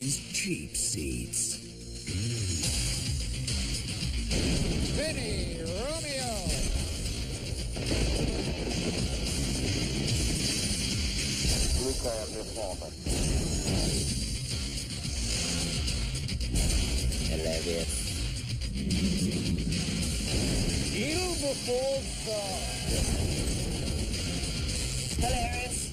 Cheap seats. Vinny Romeo. Blue car performance. Hilarious. Beautiful song. Hilarious.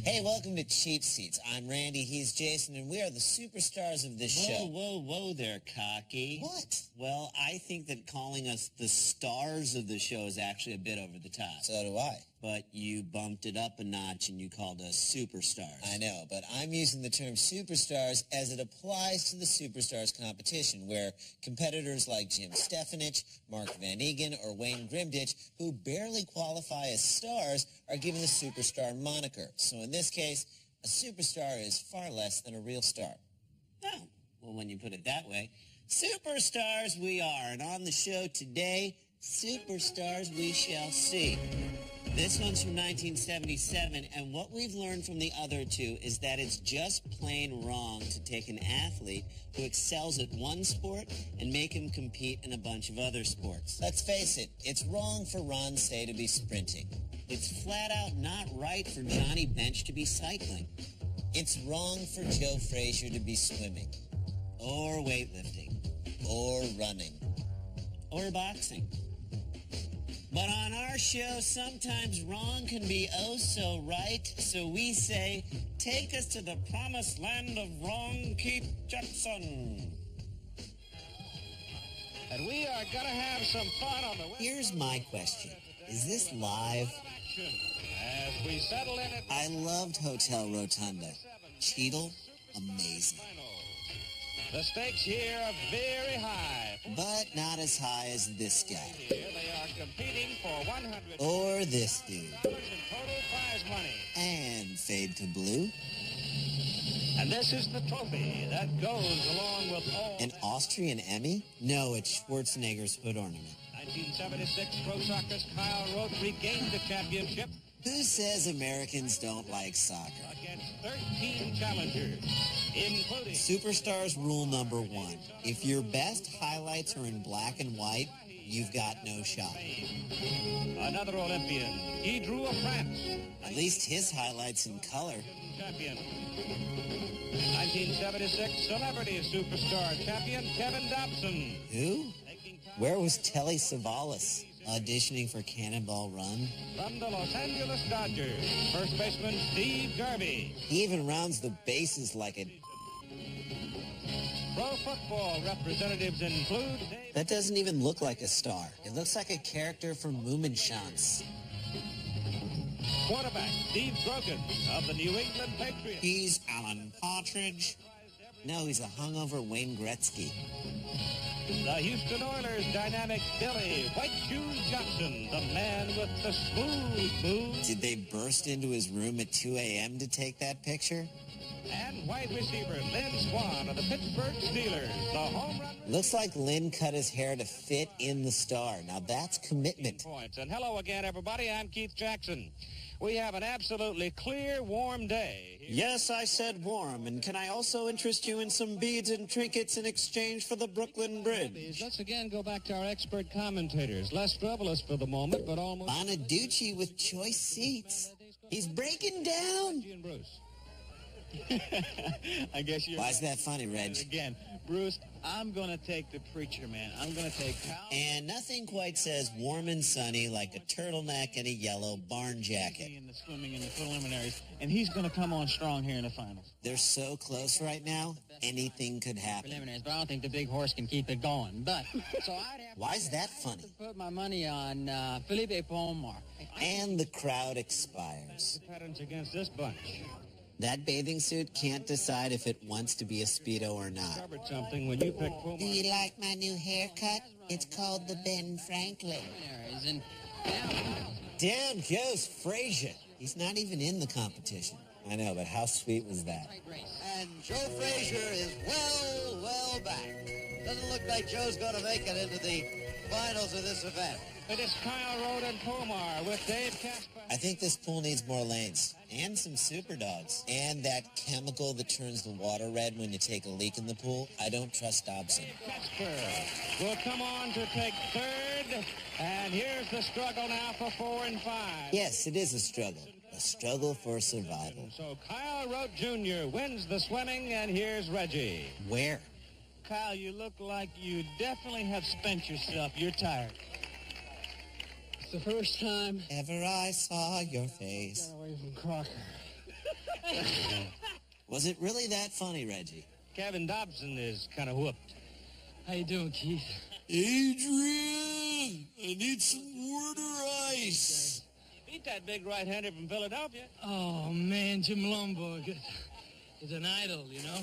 Hey, welcome to Cheap Seats. I'm Randy, he's Jason, and we are the superstars of this show. Whoa there, Cocky. What? Well, I think that calling us the stars of the show is actually a bit over the top. So do I. But you bumped it up a notch and you called us superstars. I know, but I'm using the term superstars as it applies to the Superstars competition, where competitors like Jim Stefanich, Mark Van Egan, or Wayne Grimditch, who barely qualify as stars, are given the superstar moniker. So in this case, a superstar is far less than a real star. Oh, well, when you put it that way, superstars we are. And on the show today, superstars we shall see. This one's from 1977, and what we've learned from the other two is that it's just plain wrong to take an athlete who excels at one sport and make him compete in a bunch of other sports. Let's face it, it's wrong for Ron Say to be sprinting. It's flat out not right for Johnny Bench to be cycling. It's wrong for Joe Frazier to be swimming. Or weightlifting. Or running. Or boxing. But on our show, sometimes wrong can be oh so right. So we say, take us to the promised land of wrong, Keith Jackson. And we are going to have some fun on the West. Here's my question. Is this live? As we settle in at I loved Hotel Rotunda. Cheadle, amazing. the stakes here are very high. But not as high as this guy. Here they are competing for 100 Or this dude. in total prize money. And fade to blue. And this is the trophy that goes along with all. An Austrian Emmy? No, it's Schwarzenegger's hood ornament. 1976 Pro Soccer's Kyle Rote regained the championship Who says Americans don't like soccer? against 13 challengers, including Superstars rule number one. If your best highlights are in black and white, you've got no shot. another Olympian. He drew a France At least his highlights in color. champion. 1976 Celebrity Superstar champion Kevin Dobson. Who? Where was Telly Savalas? Auditioning for Cannonball Run? From the Los Angeles Dodgers, first baseman Steve Garvey. He even rounds the bases like it. Pro football representatives include Dave That doesn't even look like a star. It looks like a character from Moominshans. quarterback Steve Grogan of the New England Patriots. He's Alan Partridge. No, he's a hungover Wayne Gretzky. The Houston Oilers dynamic Billy White Shoes Johnson, the man with the smooth moves. Did they burst into his room at 2 a.m. to take that picture? And wide receiver Lynn Swann of the Pittsburgh Steelers, the home run Looks like Lynn cut his hair to fit in the star. Now that's commitment. points. And hello again, everybody. I'm Keith Jackson. We have an absolutely clear, warm day. Yes, I said warm. And can I also interest you in some beads and trinkets in exchange for the Brooklyn Bridge? Let's again go back to our expert commentators. Less frivolous for the moment, but almost... Bonaducci with choice seats. He's breaking down. and Bruce. I guess you're... Why's that funny, Reg? Again, Bruce, I'm going to take the preacher, man. I'm going to take Cal... And nothing quite says warm and sunny like a turtleneck and a yellow barn jacket. in the swimming in the preliminaries, and he's going to come on strong here in the finals. They're so close right now, anything could happen. Preliminaries, but I don't think the big horse can keep it going. But so I'd have Why's that funny? to put my money on Felipe Pomar. And the crowd expires. The patterns against this bunch. That bathing suit can't decide if it wants to be a Speedo or not. Covered something when you picked Pomar. Do you like my new haircut? It's called the Ben Franklin. Preliminaries, and Down goes Frazier. He's not even in the competition. I know, but how sweet was that? And Joe Frazier is well back. Doesn't look like Joe's going to make it into the finals of this event. It is Kyle Road and Pomar with Dave Casper. I think this pool needs more lanes. And some super dogs. And that chemical that turns the water red when you take a leak in the pool. I don't trust Dobson. Dave Casper will come on to take third. And here's the struggle now for 4 and 5. Yes, it is a struggle. A struggle for survival. So Kyle Rote Jr. wins the swimming, and here's Reggie. Where? Kyle, you look like you definitely have spent yourself. You're tired. It's the first time Ever I saw your face. I got away from Crocker. Was it really that funny, Reggie? Kevin Dobson is kind of whooped. How you doing, Keith? Adrian, I need some water ice. Beat that big right-hander from Philadelphia. Oh, man, Jim Lomborg is an idol, you know?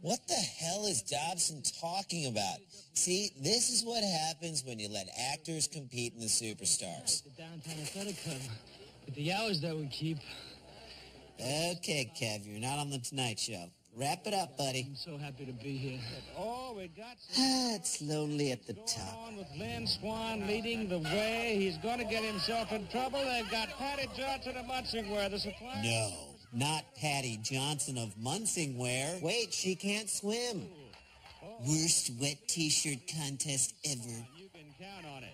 What the hell is Dobson talking about? See, this is what happens when you let actors compete in the Superstars. The downtown athletic club, with the hours that we keep. Okay, Kev, you're not on the Tonight Show. Wrap it up, buddy. I'm so happy to be here. Oh, we got It's lonely at the top. on with Lynn Swan leading the way. He's going to get himself in trouble. They've got Patty Johnson of Munsingware, the supply. No, not Patty Johnson of Munsingware. Wait, she can't swim. Worst wet T-shirt contest ever. You can count on it.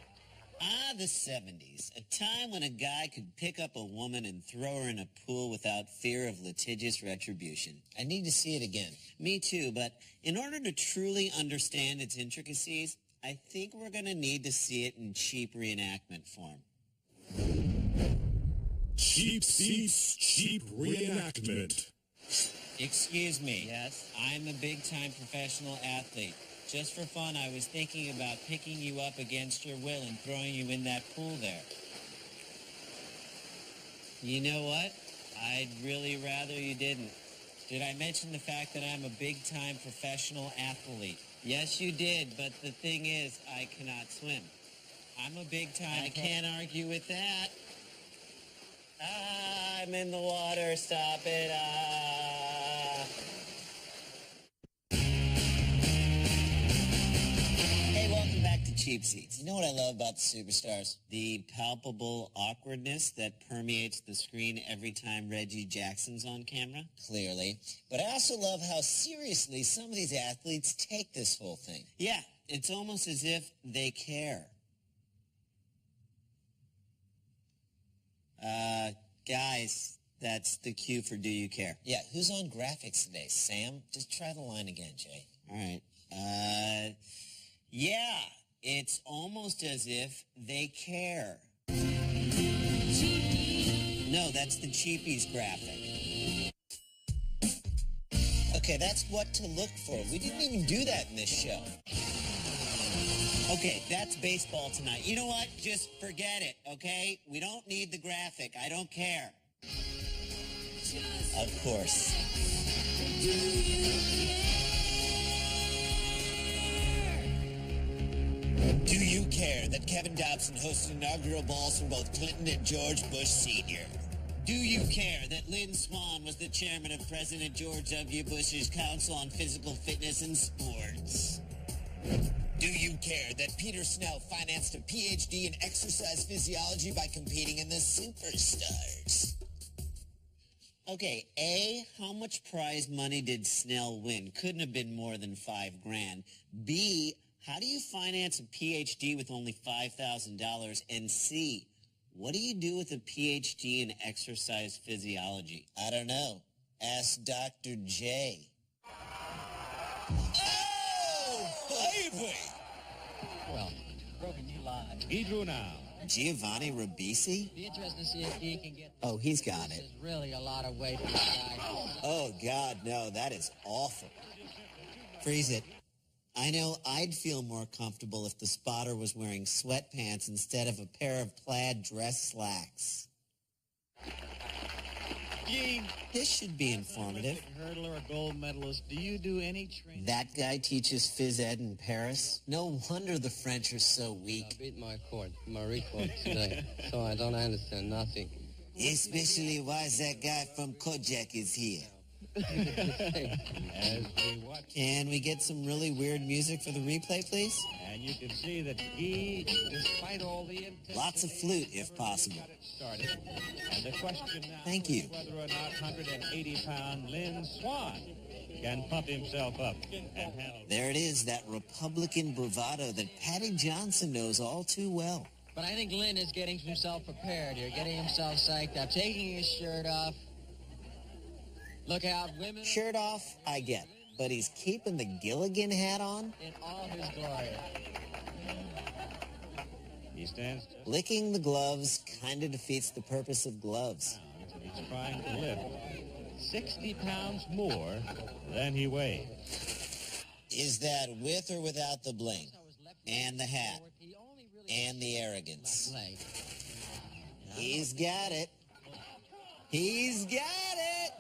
Ah, the 70s. A time when a guy could pick up a woman and throw her in a pool without fear of litigious retribution. I need to see it again. Me too, but in order to truly understand its intricacies, I think we're going to need to see it in cheap reenactment form. Cheap seats, cheap reenactment. Excuse me. Yes? I'm a big-time professional athlete. Just for fun, I was thinking about picking you up against your will and throwing you in that pool there. You know what? I'd really rather you didn't. Did I mention the fact that I'm a big-time professional athlete? Yes, you did, but the thing is, I cannot swim. I'm a big-time... I can't argue with that. I'm in the water. Stop it. Hey, welcome back to Cheap Seats. You know what I love about the Superstars? The palpable awkwardness that permeates the screen every time Reggie Jackson's on camera. Clearly. But I also love how seriously some of these athletes take this whole thing. Yeah, it's almost as if they care. Guys, that's the cue for Do You Care? Yeah, who's on graphics today? Sam? Just try the line again, Jay. All right. Yeah, it's almost as if they care. No, that's the Cheapies graphic. Okay, that's what to look for. We didn't even do that in this show. Okay, that's baseball tonight. You know what? Just forget it, okay? We don't need the graphic. I don't care. Of course. Do you care that Kevin Dobson hosted inaugural balls from both Clinton and George Bush Sr.? Do you care that Lynn Swan was the chairman of President George W. Bush's Council on Physical Fitness and Sports? Do you care that Peter Snell financed a PhD in exercise physiology by competing in the Superstars? Okay, A, how much prize money did Snell win? Couldn't have been more than $5,000. B, how do you finance a PhD with only $5,000? And C, what do you do with a PhD in exercise physiology? I don't know. Ask Dr. J. Well, broken you lied. He drew now. Giovanni Ribisi? Be interested to see if he can get... Oh, he's got This it. is really a lot of weight for this guy. Oh, God, no, that is awful. Freeze it. I know I'd feel more comfortable if the spotter was wearing sweatpants instead of a pair of plaid dress slacks. Gene, This should be informative. hurdler, a gold medalist. Do you do any training? That guy teaches phys ed in Paris? No wonder the French are so I weak. beat my record today, so I don't understand nothing. Especially why that guy from Kojak is here. As we watch, Can we get some really weird music for the replay, please? and you can see that he, despite all the intensity, Lots of flute, if possible. got it started. And the question now Thank you. is whether or not 180-pound Lynn Swan can pump himself up and handle. There it is, that Republican bravado that Patty Johnson knows all too well. But I think Lynn is getting himself prepared here, getting himself psyched up, taking his shirt off. Look out, women Shirt off, I get, but he's keeping the Gilligan hat on? in all his glory. He stands Licking the gloves kind of defeats the purpose of gloves. down. He's trying to lift 60 pounds more than he weighed. Is that with or without the bling? And the hat? And the arrogance? He's got it. He's got it!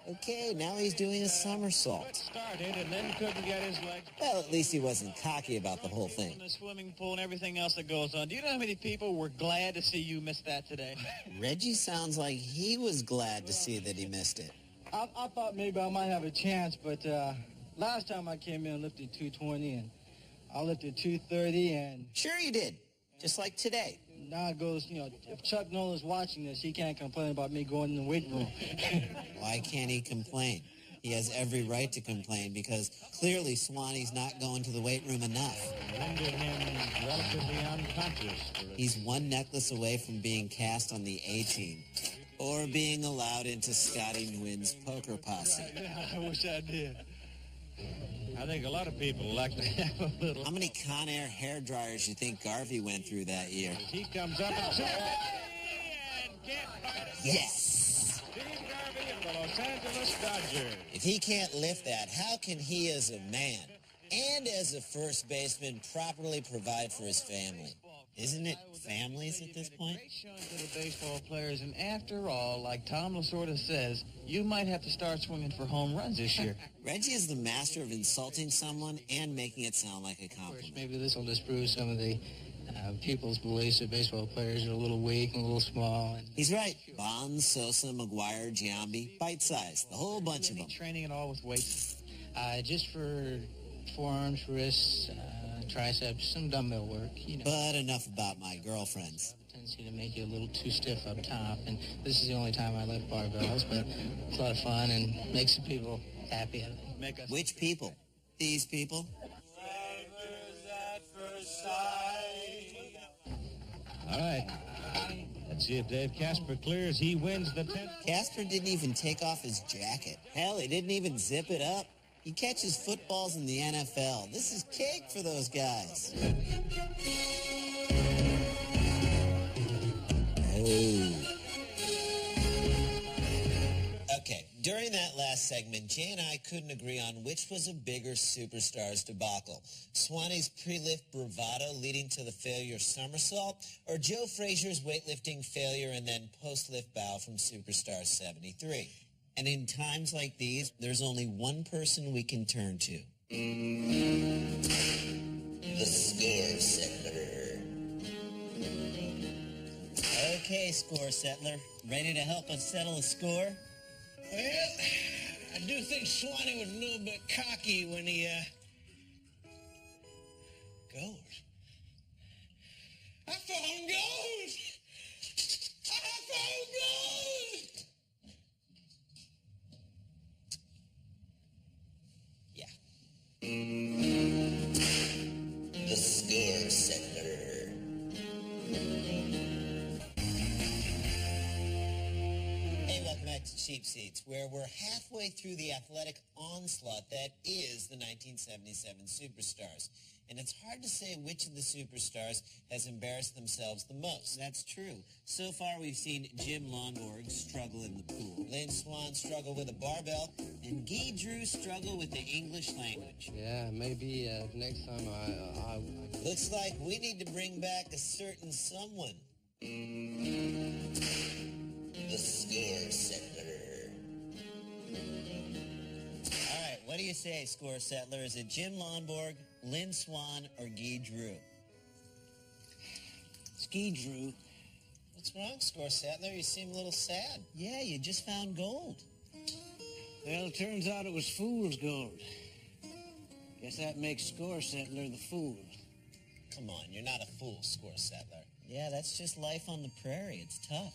Okay, now he's doing a somersault. Started and then couldn't get his legs Well, at least he wasn't cocky about the whole In thing. the swimming pool and everything else that goes on. Do you know how many people were glad to see you miss that today? Reggie sounds like he was glad to see that he missed it. I thought maybe I might have a chance, but last time I came in, I lifted 220, and I lifted 230, and Sure you did, just like today. now it goes, if Chuck Nolan's watching this, he can't complain about me going in the weight room. Why can't he complain? He has every right to complain because clearly Swanee's not going to the weight room enough. rendered him relatively unconscious. He's one necklace away from being cast on the A-team or being allowed into Scotty Nguyen's poker posse. I wish I did. I think a lot of people like to have a little. How many Con Air hair dryers you think Garvey went through that year? He comes up and get Yes! Steve Garvey of the Los Angeles Dodgers. If he can't lift that, how can he as a man and as a first baseman properly provide for his family? Isn't it families at this point? Great showing to the baseball players, and after all, like Tom Lasorda says, you might have to start swinging for home runs this year. Reggie is the master of insulting someone and making it sound like a Of course, compliment. maybe this will disprove some of the people's beliefs that baseball players are a little weak and a little small. And He's right. Bonds, Sosa, McGuire, Giambi, bite-sized, the whole bunch of them. training at all with weights? Just for forearms, wrists, triceps, some dumbbell work. But enough about my girlfriends. Tendency to make you a little too stiff up top, and this is the only time I lift barbells, but it's a lot of fun and makes the people happy. Make us Which people? These people? All right. Let's see if Dave Casper clears. He wins the 10th. Casper didn't even take off his jacket. Hell, he didn't even zip it up. He catches footballs in the NFL. This is cake for those guys. Oh. Okay, during that last segment, Jay and I couldn't agree on which was a bigger Superstars debacle. Swanee's pre-lift bravado leading to the failure somersault, or Joe Frazier's weightlifting failure and then post-lift bow from Superstars 73. And in times like these, there's only one person we can turn to. The score settler. Okay, score settler. Ready to help us settle a score? Well, I do think Swanee was a little bit cocky when he goes. I found gold! I found gold! Yeah. The score settler. Hey, welcome back to Cheap Seats, where we're halfway through the athletic onslaught that is the 1977 Superstars. And it's hard to say which of the Superstars has embarrassed themselves the most. That's true. So far, we've seen Jim Lonborg struggle in the pool. Lynn Swan struggle with a barbell, And Guy Drew struggle with the English language. Yeah, maybe next time I looks like we need to bring back a certain someone. The score settler. All right, what do you say, score settler? Is it Jim Lonborg, Lynn Swan, or Guy Drew? Ski Drew. What's wrong, Score Settler? You seem a little sad. Yeah, you just found gold. Well, it turns out it was fool's gold. Guess that makes Score Settler the fool. Come on, you're not a fool, Score Settler. Yeah, that's just life on the prairie. It's tough.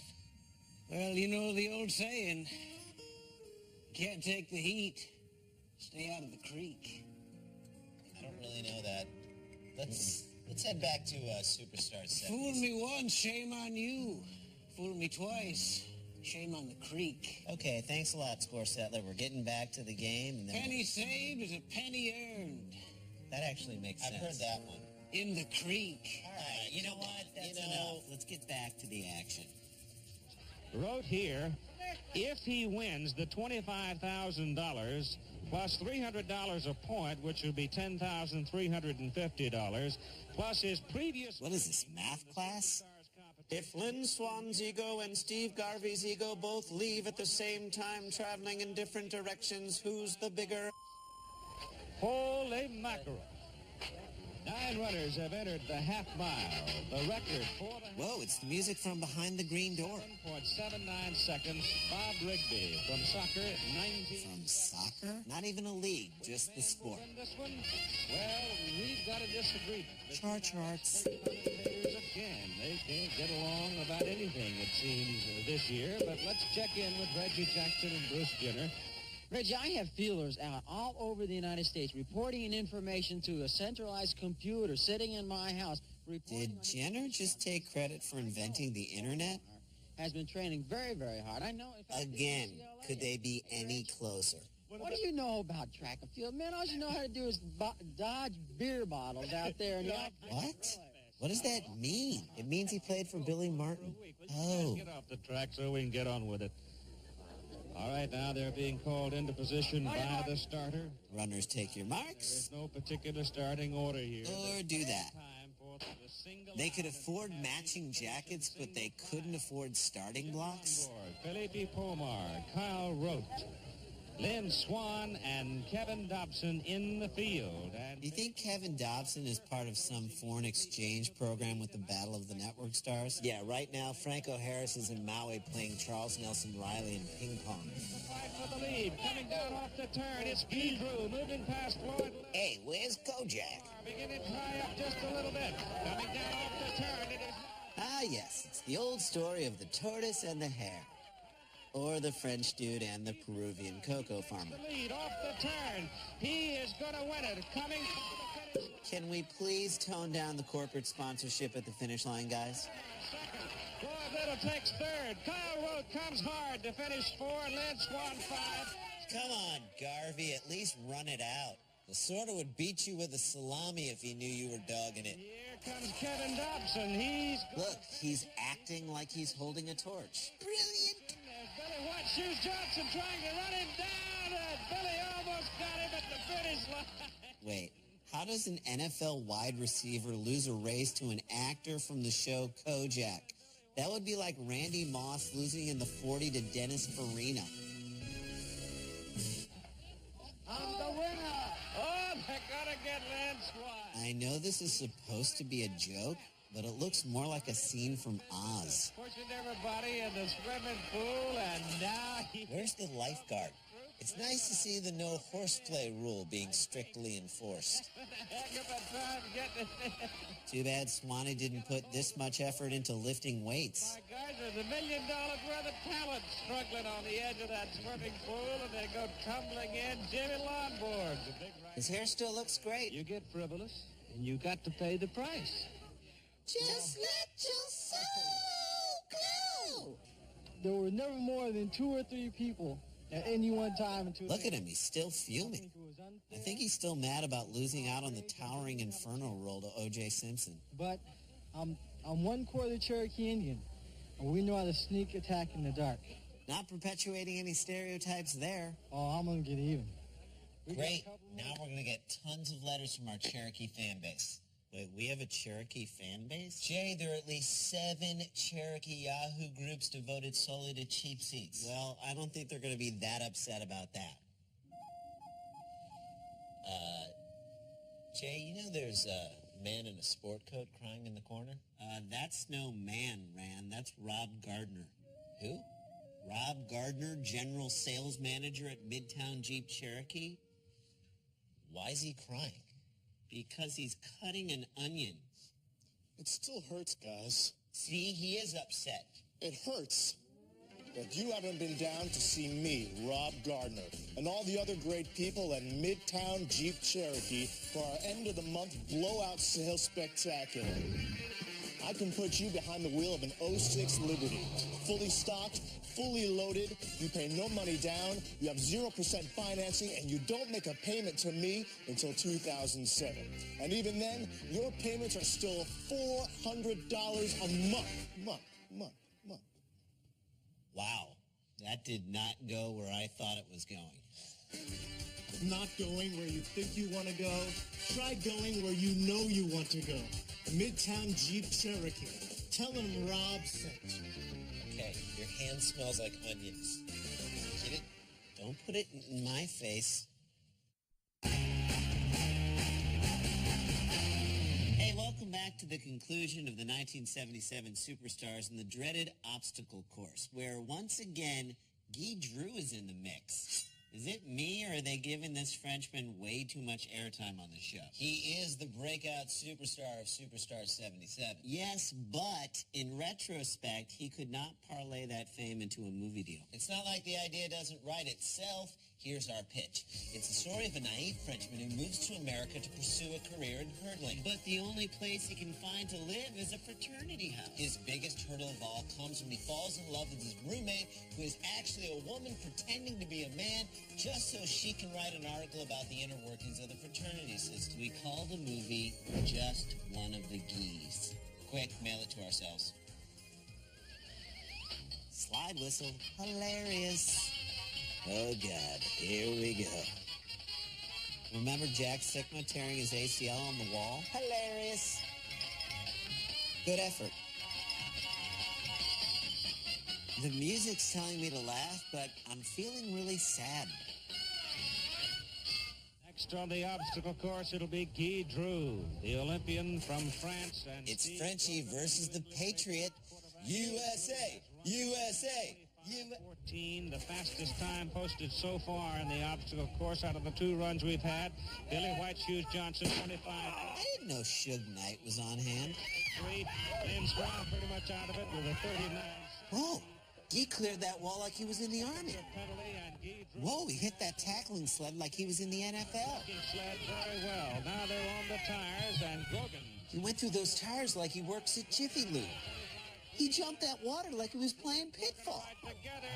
Well, you know the old saying, can't take the heat, stay out of the creek. I don't really know that. Let's head back to Superstar 70s. Fool me once, shame on you. Fool me twice, shame on the creek. Okay, thanks a lot, Score Settler. We're getting back to the game. And then Penny saved is a penny earned. that actually makes sense. I've heard that one. In the creek. All right, you know what? That's enough. Let's get back to the action. Wrote here, if he wins the $25,000 plus $300 a point, which will be $10,350, plus his previous... What is this, math class? If Lynn Swan's ego and Steve Garvey's ego both leave at the same time, traveling in different directions, who's the bigger? Holy mackerel. 9 runners have entered the half mile. The record for the... Whoa, it's the music from behind the green door. 1.79 seconds. Bob Rigby from soccer, 19... From soccer? Not even a league, just the sport. This one, well, we've got a disagreement. Charts. Again, they can't get along about anything, it seems, this year. But let's check in with Reggie Jackson and Bruce Jenner. Reggie, I have feelers out all over the United States reporting information to a centralized computer sitting in my house. Did Jenner just take credit for inventing the internet? Has been training very, very hard. I know. Again, could they be any closer? What do you know about track and field? Man, all you know how to do is dodge beer bottles out there. And What? What does that mean? It means he played for Billy Martin. Oh. Get off the track so we can get on with it. All right, now they're being called into position by the starter. Runners, take your marks. There's no particular starting order here. Or do that. They could afford matching jackets, but they couldn't afford starting blocks? Felipe Pomar, Kyle Rote, Lynn Swan, and Kevin Dobson in the field. Do you think Kevin Dobson is part of some foreign exchange program with the Battle of the Network Stars? Yeah, right now Franco Harris is in Maui playing Charles Nelson Riley in ping pong. Fight for the lead, coming down off the turn. It's Pedro moving past Floyd. Hey, where's Kojak? Beginning to tie up just a little bit. Coming down off the turn. It is... Ah, yes, it's the old story of the tortoise and the hare. Or the French dude and the Peruvian cocoa farmer. The lead off the turn. He is going to win it. Coming. Can we please tone down the corporate sponsorship at the finish line, guys? Floyd Little takes third. Kyle Rote comes hard to finish 4. Lynn Swan 5. Come on, Garvey, at least run it out. The sorta would beat you with a salami if he knew you were dogging it. Here comes Kevin Dobson. Look, he's acting like he's holding a torch. Brilliant! Billy White Shoes Johnson trying to run him down, and Billy almost got him at the finish line. Wait, how does an NFL wide receiver lose a race to an actor from the show Kojak? That would be like Randy Moss losing in the 40 to Dennis Farina. I'm the winner. Oh, they gotta get Lynn Swan. I know this is supposed to be a joke, but it looks more like a scene from Oz. Pushing everybody in the swimming pool, and now Where's the lifeguard? It's nice to see the no horseplay rule being strictly enforced. Heck of a time getting it. Too bad Swanee didn't put this much effort into lifting weights. My guys, there's $1 million worth of talent struggling on the edge of that swimming pool, and they go tumbling in. Jimmy Longboard, the big right. His hair still looks great. You get frivolous, and you got to pay the price. Just let your soul glow. there were never more than 2 or 3 people at any one time. Look at him, he's still fuming. I think he's still mad about losing out on the towering Inferno role to O.J. Simpson. But I'm 1/4 Cherokee Indian, and we know how to sneak attack in the dark. Not perpetuating any stereotypes there. Oh, I'm going to get even. Great. Now we're going to get tons of letters from our Cherokee fan base. Wait, we have a Cherokee fan base? Jerry, there are at least 7 Cherokee Yahoo groups devoted solely to cheap seats. Well, I don't think they're going to be that upset about that. Jay, you know there's Man in a sport coat crying in the corner? That's no man, Rand. That's Rob Gardner. Who? Rob Gardner, general sales manager at Midtown Jeep Cherokee. Why is he crying? Because he's cutting an onion. It still hurts, guys. See, he is upset. It hurts that you haven't been down to see me, Rob Gardner, and all the other great people at Midtown Jeep Cherokee for our end-of-the-month blowout sales spectacular. I can put you behind the wheel of an 06 Liberty, fully stocked, fully loaded, you pay no money down, you have 0% financing, and you don't make a payment to me until 2007. And even then, your payments are still $400 a month. Wow, that did not go where I thought it was going. Not going where you think you want to go? Try going where you know you want to go. Midtown Jeep Cherokee. Tell them Rob sent you. Okay, your hand smells like onions. Get it? Don't put it in my face. Hey, welcome back to the conclusion of the 1977 Superstars and the dreaded obstacle course, where once again, Guy Drew is in the mix. Is it me, or are they giving this Frenchman way too much airtime on the show? He is the breakout superstar of Superstar 77. Yes, but in retrospect, he could not parlay that fame into a movie deal. It's not like the idea doesn't write itself. Here's our pitch. It's the story of a naive Frenchman who moves to America to pursue a career in hurdling. But the only place he can find to live is a fraternity house. His biggest hurdle of all comes when he falls in love with his roommate, who is actually a woman pretending to be a man just so she can write an article about the inner workings of the fraternity system. We call the movie Just One of the Geese. Quick, mail it to ourselves. Slide whistle. Hilarious. Oh, God. Here we go. Remember Jack Sikma tearing his ACL on the wall? Hilarious. Good effort. The music's telling me to laugh, but I'm feeling really sad. Next on the obstacle course, it'll be Guy Drew, the Olympian from France. And it's Frenchie versus the Patriot. USA! USA! 14, the fastest time posted so far in the obstacle course out of the two runs we've had. Billy White Shoes Johnson, 25. I didn't know Suge Knight was on hand. 3, Lynn Swan pretty much out of it with a 39. Oh, he cleared that wall like he was in the Army. Whoa, he hit that tackling sled like he was in the NFL. Sled very well. Now they're on the tires, and Grogan. He went through those tires like he works at Jiffy Lube. He jumped that water like he was playing pitfall.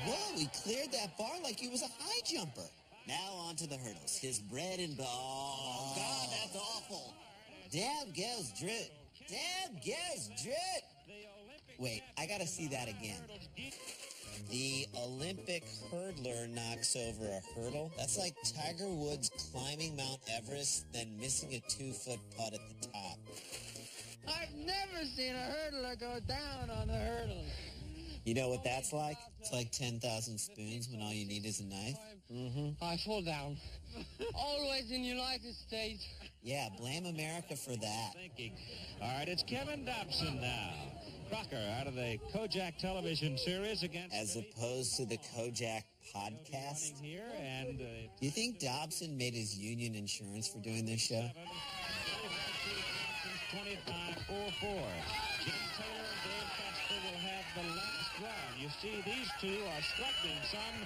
Whoa, he cleared that bar like he was a high jumper. Now on to the hurdles. His bread and butter. Oh, God, that's awful. Down goes Drew. Down goes Drew. Wait, I gotta see that again. The Olympic hurdler knocks over a hurdle. That's like Tiger Woods climbing Mount Everest, then missing a 2-foot putt at the top. I've never seen a hurdler go down on the hurdle. You know what that's like? It's like 10,000 spoons when all you need is a knife. I fall down. Always in the United States. Yeah, blame America for that. Thinking. All right, it's Kevin Dobson now. Crocker out of the Kojak television series against... As opposed to the Kojak podcast? Here and, do you think Dobson made his union insurance for doing this show? 25-4-4. Jim Taylor and Dave Casper will have the last run. You see, these two are struggling some.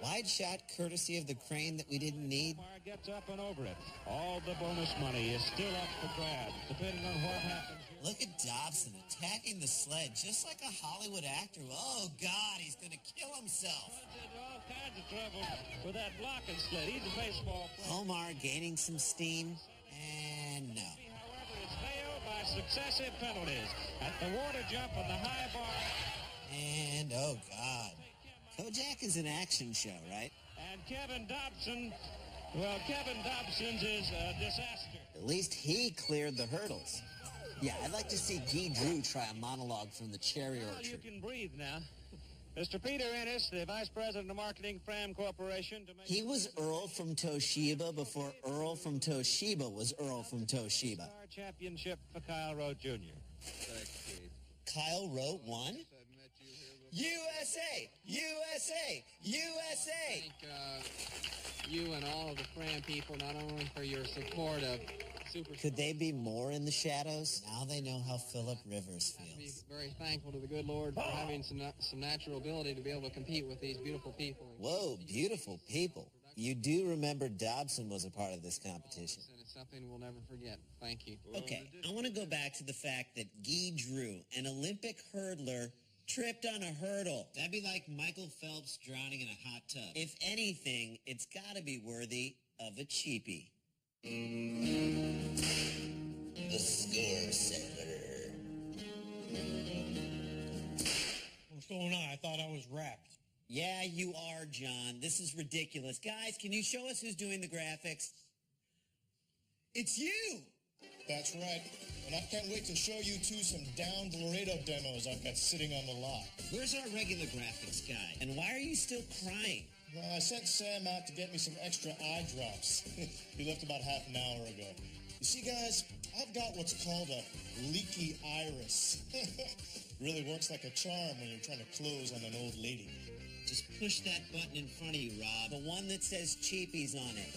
Wide shot courtesy of the crane that we didn't need. Gets up and over it. All the bonus money is still up for grabs, depending on what happens. Look at Dobson attacking the sled just like a Hollywood actor. Oh, God, he's going to kill himself. All kinds of trouble with that blocking sled. He's a baseball player. Omar gaining some steam, and no. By successive penalties at the water jump on the high bar. And, oh, God. Kojak is an action show, right? And Kevin Dobson, well, Kevin Dobson's is a disaster. At least he cleared the hurdles. Yeah, I'd like to see Guy Drew try a monologue from the cherry orchard. You can breathe now. Mr. Peter Ennis, the Vice President of Marketing, Fram Corporation. He was Earl from Toshiba before Earl from Toshiba was Earl from Toshiba. Star championship for Kyle Rote Jr. Kyle Rote won? USA! USA! USA! Thank you and all of the Fram people, not only for your support of Super. Could they be more in the shadows? Now they know how Philip Rivers feels. Be very thankful to the good Lord for having some natural ability to be able to compete with these beautiful people. Whoa, beautiful people. You do remember Dobson was a part of this competition. And it's something we'll never forget. Thank you. Okay, I want to go back to the fact that Guy Drew, an Olympic hurdler, tripped on a hurdle. That'd be like Michael Phelps drowning in a hot tub. If anything, it's got to be worthy of a cheapie. The score setter. What's going on? I thought I was wrapped. Yeah, you are, John. This is ridiculous. Guys, can you show us who's doing the graphics? It's you! That's right. And I can't wait to show you two some downed Laredo demos I've got sitting on the lot. Where's our regular graphics guy? And why are you still crying? Well, I sent Sam out to get me some extra eye drops. He left about half an hour ago. You see, guys, I've got what's called a leaky iris. Really works like a charm when you're trying to close on an old lady. Just push that button in front of you, Rob. The one that says cheapies on it.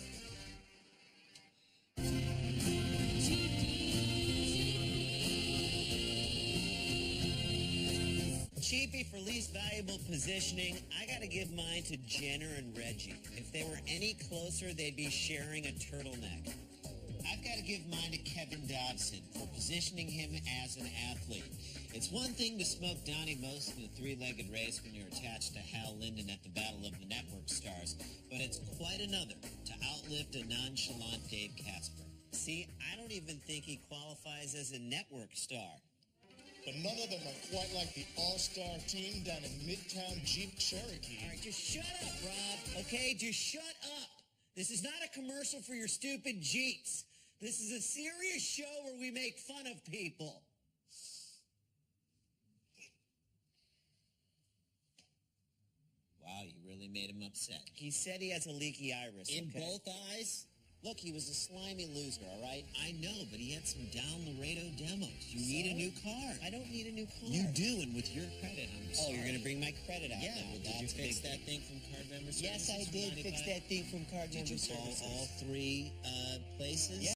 Cheapie for least valuable positioning, I gotta give mine to Jenner and Reggie. If they were any closer, they'd be sharing a turtleneck. I've got to give mine to Kevin Dobson for positioning him as an athlete. It's one thing to smoke Donnie Most in a three-legged race when you're attached to Hal Linden at the Battle of the Network Stars, but it's quite another to outlift a nonchalant Dave Casper. See, I don't even think he qualifies as a network star. But none of them are quite like the all-star team down in Midtown Jeep Cherokee. All right, just shut up, Rob, okay? Just shut up. This is not a commercial for your stupid Jeeps. This is a serious show where we make fun of people. Wow, you really made him upset. He said he has a leaky iris. In okay? both eyes? Look, he was a slimy loser, all right? I know, but he had some down Laredo demos. You need a new car. I don't need a new car. You do, and with your credit, I'm sorry. Oh, you're going to bring my credit out now. Well, did you fix that thing from Card Member Services? Yes, I did fix that thing from Card Member Services. Did you call all three places? Yeah.